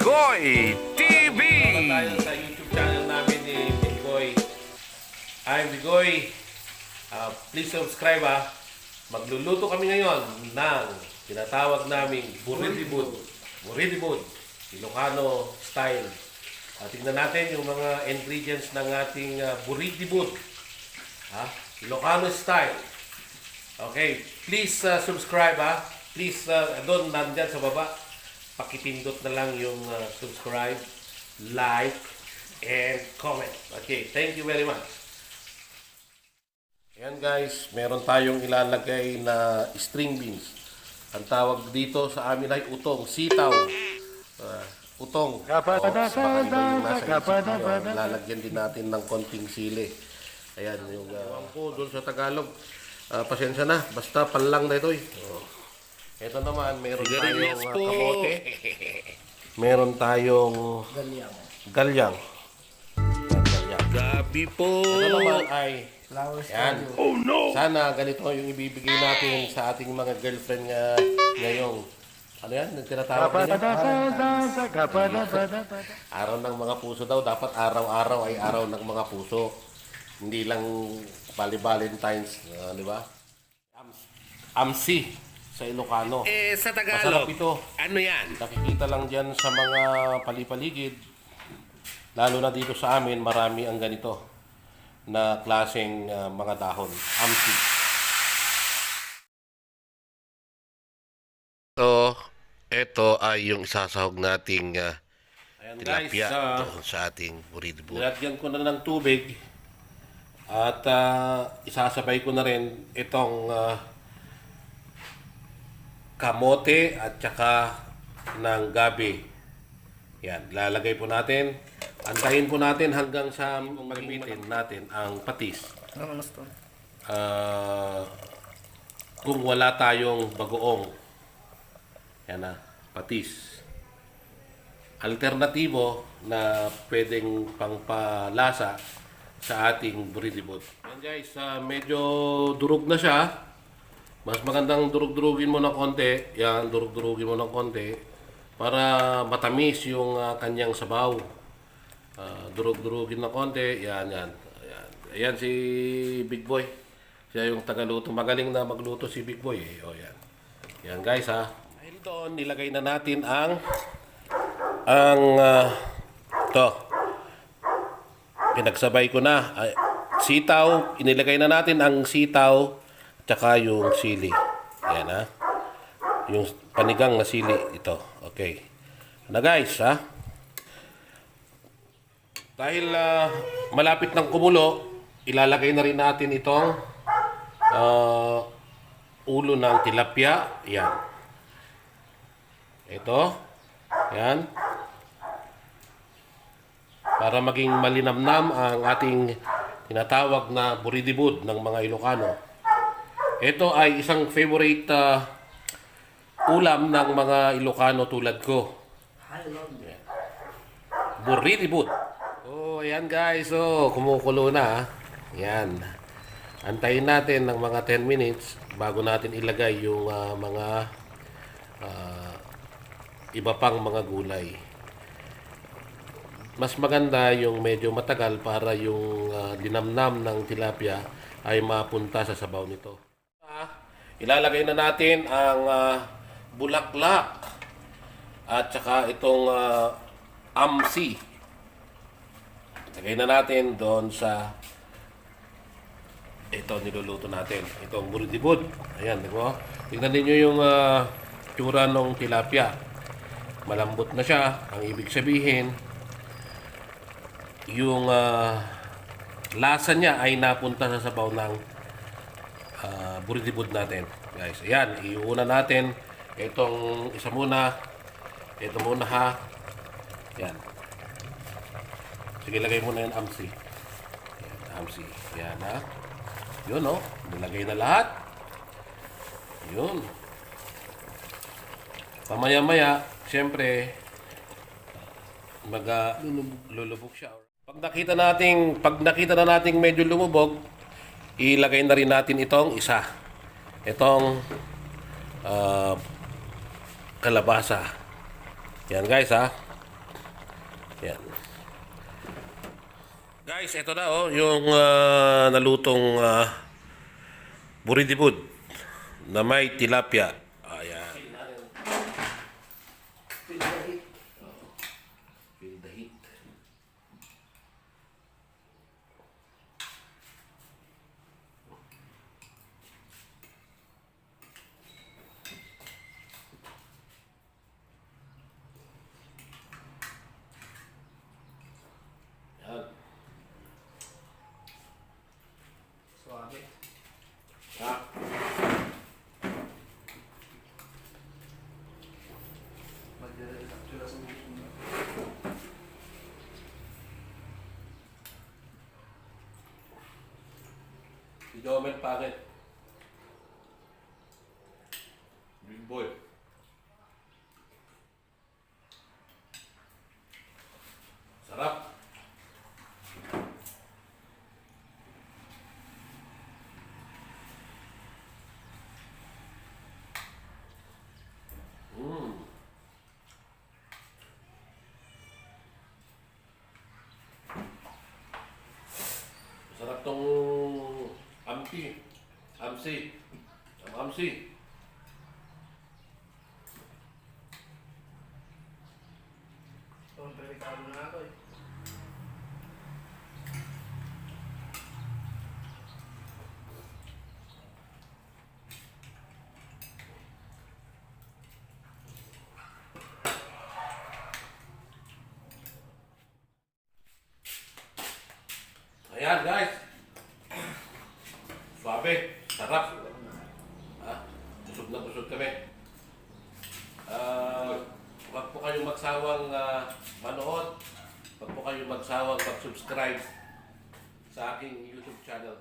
Bigoy TV. Tayo sa YouTube channel namin ni Bigoy. I'm Bigoy. Please subscribe Magluluto kami ngayon ng tinatawag naming buridibud. Buridibud. Ilocano style. Tingnan natin yung mga ingredients ng ating buridibud. Ilocano style. Okay, please subscribe Please, doon nandyan sa baba, pakipindot na lang yung subscribe, like, and comment. Okay, thank you very much. Ayan guys, meron tayong ilalagay na string beans. Ang tawag dito sa amin ay utong, sitaw. Utong. Baka iba yung nasa isip nyo. Lalagyan din natin ng konting sili. Ayan yung ko doon sa Tagalog. Pasensya na, basta panlang na ito. Ito naman, meron tayong kamote. Meron tayong galyang. Gabi po. Ito naman ay yan. Oh no! Sana ganito yung ibibigay natin sa ating mga girlfriend ngayong ano yan? Nagtinatawag nila? Araw ng mga puso daw. Dapat araw-araw ay araw ng mga puso. Hindi lang Valentine's. Di ba? Amsi sa Ilocano. Sa Masarap Tagalog, ito. ano yan? Nakikita lang dyan sa mga palipaligid. Lalo na dito sa amin, marami ang ganito na klaseng mga dahon. Amsi. So, ito ay yung isasahog nating Ayan tilapia guys, sa ating buridibud. nilagyan ko na ng tubig at isasabay ko na rin itong kamote at saka ng gabi. Yan, lalagay po natin. Antayin po natin hanggang sa magamitin natin ang patis. Kung wala tayong bagoong. Yan na, patis. Alternatibo na pwedeng pangpalasa sa ating buridibud. Yan guys, medyo durog na siya. Mas magandang durug-durugin mo ng konti. Yan, durug-durugin mo ng konti para matamis yung kanyang sabaw. Durug-durugin ng konti. Yan, yan. Ayan si Big Boy. Siya yung tagaluto. Magaling na magluto si Big Boy. O yan. Yan guys Dahil doon, nilagay na natin ang to. Pinagsabay ko na. Sitaw. Inilagay na natin ang sitaw tsaka yung sili. Ayan yung panigang na sili ito. Okay. Na guys dahil malapit ng kumulo, ilalagay na rin natin itong ulo ng tilapia. Yan. Ito. Yan. Para maging malinamnam ang ating tinatawag na buridibud ng mga Ilocano. Ito ay isang favorite ulam ng mga Ilocano tulad ko. Buridibud. Oh, ayan guys. Oh, kumukulo na. Yan. Antayin natin ng mga 10 minutes bago natin ilagay yung mga iba pang mga gulay. Mas maganda yung medyo matagal para yung linamnam ng tilapia ay mapunta sa sabaw nito. Ilalagay na natin ang bulaklak at saka itong amsi. Lagay na natin doon sa ito niluluto natin. Itong buridibud. Ayan, di ba? Tingnan niyo yung tsura ng tilapia. Malambot na siya. Ang ibig sabihin, yung lasa niya ay napunta sa sabaw ng buridibud natin. Guys, ayan. Iuna natin itong isa muna. Ito muna Ayan. Sige, lagay mo na yung amsi. Ayan, amsi. Ayan Yun nilagay na lahat. Yun. Pamaya-maya, siyempre, lulubog siya. Pag nakita na nating medyo lumubog, ilagay na rin natin itong isa. Itong kalabasa. Yan guys Yan. Guys, ito na oh, yung nalutong buridibud na may tilapia. Ayan. Feel the heat. Yan. Suave. Ha? Magre-recapture sa mga Si Jomel pangit. Big boy. Sarap. Sarap tong amsi. Amsi. Amsi. Sobrang delikado na ako eh. Ayan guys. Suabe. Sarap. Ha? Busog na busog kami. Huwag po kayong magsawang manood. Huwag po kayong magsawang mag-subscribe sa aking YouTube channel.